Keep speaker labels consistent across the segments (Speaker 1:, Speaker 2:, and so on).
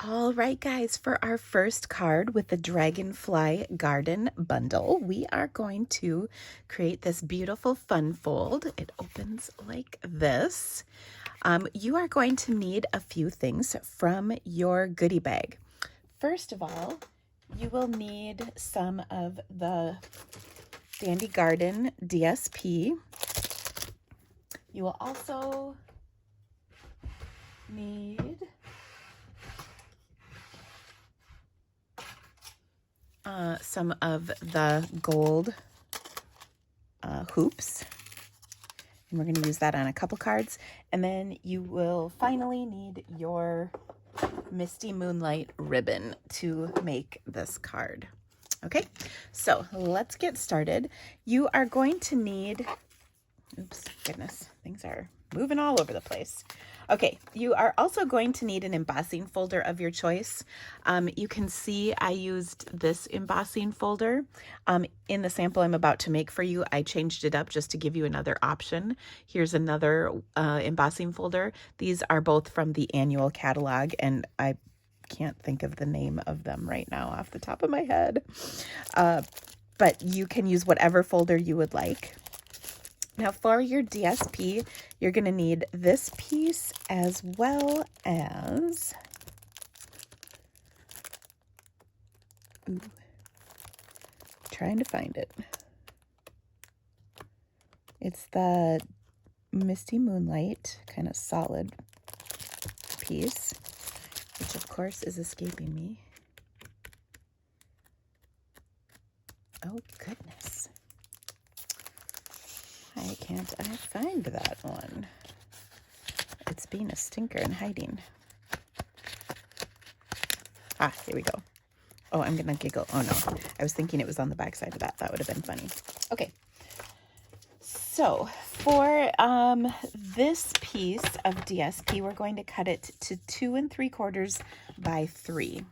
Speaker 1: All right, guys, for our first card with the Dragonfly Garden Bundle, we are going to create this beautiful fun fold. It opens like this. You are going to need a few things from your goodie bag. First of all, you will need some of the Dandy Garden DSP. You will also need some of the gold hoops, and we're going to use that on a couple cards. And then you will finally need your Misty Moonlight ribbon to make this card. Okay, so let's get started. You are going to need, oops, goodness, things are moving all over the place. Okay, you are also going to need an embossing folder of your choice. You can see I used this embossing folder. In the sample I'm about to make for you, I changed it up just to give you another option. Here's another embossing folder. These are both from the annual catalog, and I can't think of the name of them right now off the top of my head. But you can use whatever folder you would like. Now for your DSP, you're going to need this piece as well as, trying to find it. It's the Misty Moonlight kind of solid piece, which of course is escaping me. Oh goodness. Why can't I find that one? It's being a stinker and hiding. Ah, here we go. Oh, I'm gonna giggle. Oh no, I was thinking it was on the back side of that. That would have been funny. Okay, so for this piece of DSP, we're going to cut it to 2 3/4 by 3.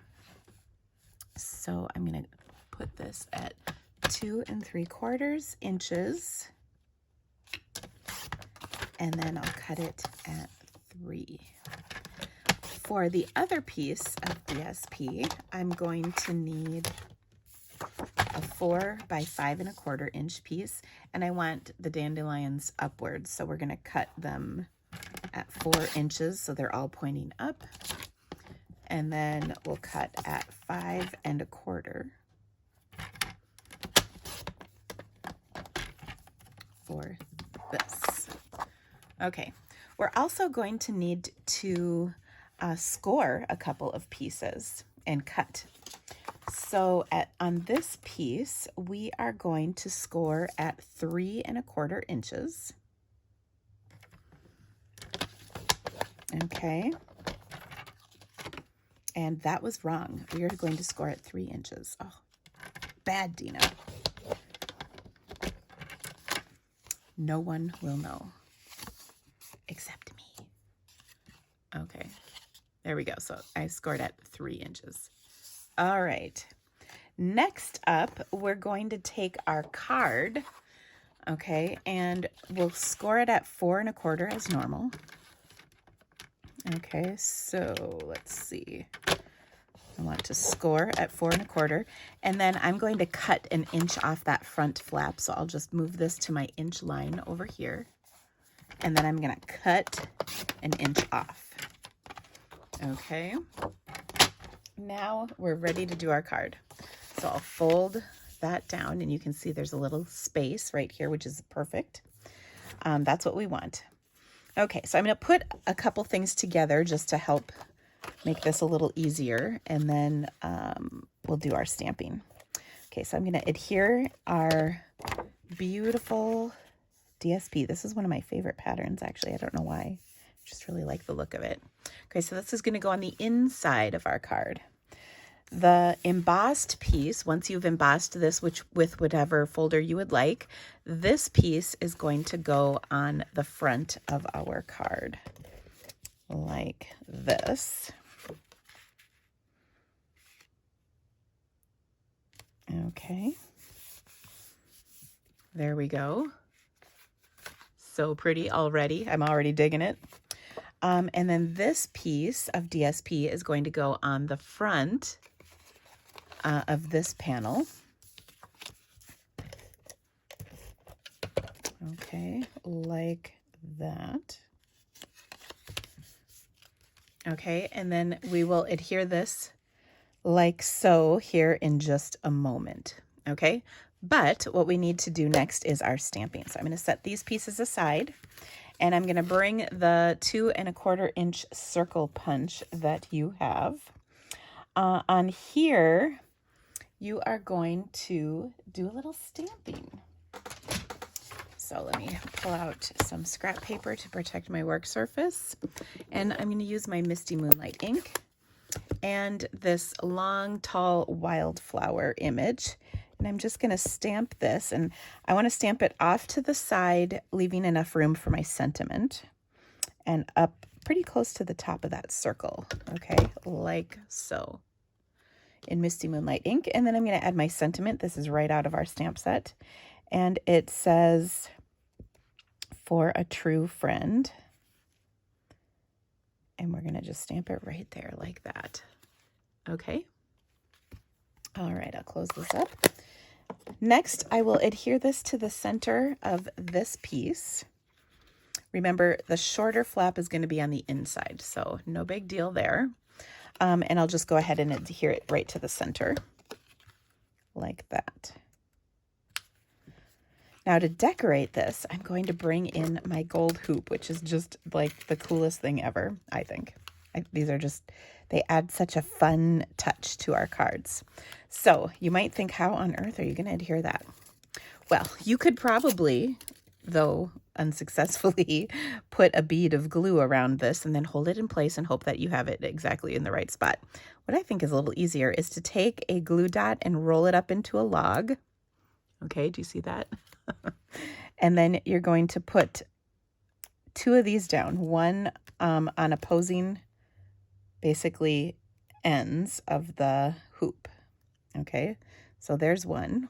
Speaker 1: So I'm gonna put this at 2 3/4 inches. And then I'll cut it at 3. For the other piece of DSP, I'm going to need a 4 by 5 1/4 inch piece, and I want the dandelions upwards, so we're going to cut them at 4 inches so they're all pointing up, and then we'll cut at 5 1/4 for this. Okay, we're also going to need to score a couple of pieces and cut. So on this piece, we are going to score at 3 1/4 inches. Okay. And that was wrong. We are going to score at 3 inches. Oh, bad, Dina. No one will know. Except me. Okay, there we go. So I scored at 3 inches. All right. Next up, we're going to take our card, okay, and we'll score it at 4 1/4 as normal. Okay, so let's see. I want to score at 4 1/4, and then I'm going to cut an inch off that front flap. So I'll just move this to my inch line over here. And then I'm going to cut an inch off. Okay. Now we're ready to do our card. So I'll fold that down, and you can see there's a little space right here, which is perfect. That's what we want. Okay, so I'm going to put a couple things together just to help make this a little easier, and then we'll do our stamping. Okay, so I'm going to adhere our beautiful DSP. This is one of my favorite patterns, actually. I don't know why. I just really like the look of it. Okay, so this is going to go on the inside of our card. The embossed piece, once you've embossed this with whatever folder you would like, this piece is going to go on the front of our card, like this. Okay. There we go. So pretty already. I'm already digging it. And then this piece of DSP is going to go on the front of this panel. Okay, like that. Okay, and then we will adhere this like so here in just a moment. Okay, but what we need to do next is our stamping. So I'm going to set these pieces aside, and I'm going to bring the 2 1/4 inch circle punch that you have. On here, you are going to do a little stamping. So let me pull out some scrap paper to protect my work surface. And I'm going to use my Misty Moonlight ink and this long, tall wildflower image. And I'm just going to stamp this. And I want to stamp it off to the side, leaving enough room for my sentiment. And up pretty close to the top of that circle. Okay, like so. In Misty Moonlight ink. And then I'm going to add my sentiment. This is right out of our stamp set. And it says, "For a true friend." And we're going to just stamp it right there like that. Okay. All right, I'll close this up. Next, I will adhere this to the center of this piece. Remember, the shorter flap is going to be on the inside, so no big deal there. And I'll just go ahead and adhere it right to the center like that. Now to decorate this, I'm going to bring in my gold hoop, which is just like the coolest thing ever, I think. These are just, they add such a fun touch to our cards. So you might think, how on earth are you going to adhere that? Well, you could probably, though unsuccessfully, put a bead of glue around this and then hold it in place and hope that you have it exactly in the right spot. What I think is a little easier is to take a glue dot and roll it up into a log. Okay, do you see that? And then you're going to put 2 of these down, one on opposing, basically, ends of the hoop. Okay, so there's one.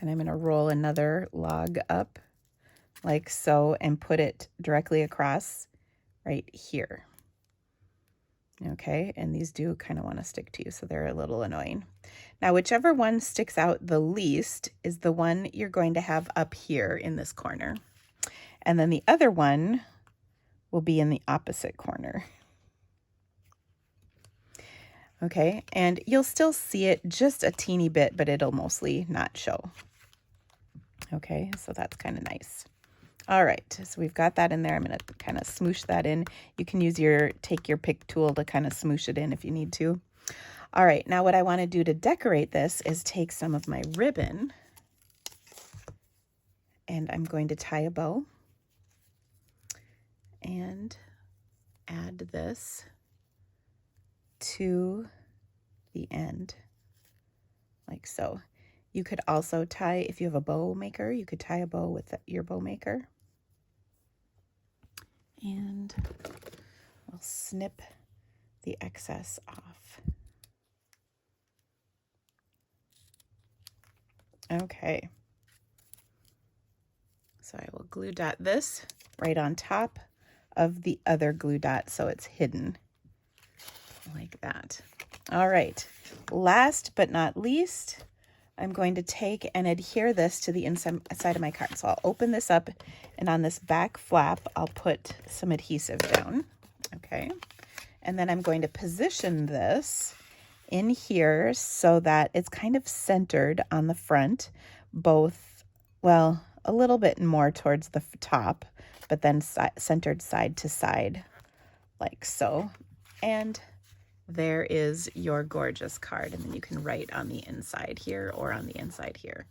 Speaker 1: Then I'm going to roll another log up like so and put it directly across right here. Okay, and these do kind of want to stick to you, so they're a little annoying. Now, whichever one sticks out the least is the one you're going to have up here in this corner. And then the other one will be in the opposite corner. Okay, and you'll still see it just a teeny bit, but it'll mostly not show. Okay, so that's kind of nice. All right, so we've got that in there. I'm going to kind of smoosh that in. You can use take your pick tool to kind of smoosh it in if you need to. All right, now what I want to do to decorate this is take some of my ribbon and I'm going to tie a bow and add this to the end like so. You could also tie, if you have a bow maker, you could tie a bow with your bow maker. And we'll snip the excess off. Okay. So I will glue dot this right on top of the other glue dot so it's hidden like that. All right. Last but not least, I'm going to take and adhere this to the inside of my card. So I'll open this up, and on this back flap, I'll put some adhesive down. Okay. And then I'm going to position this in here so that it's kind of centered on the front, both, well, a little bit more towards the top, but then centered side to side like so. And there is your gorgeous card, and then you can write on the inside here or on the inside here.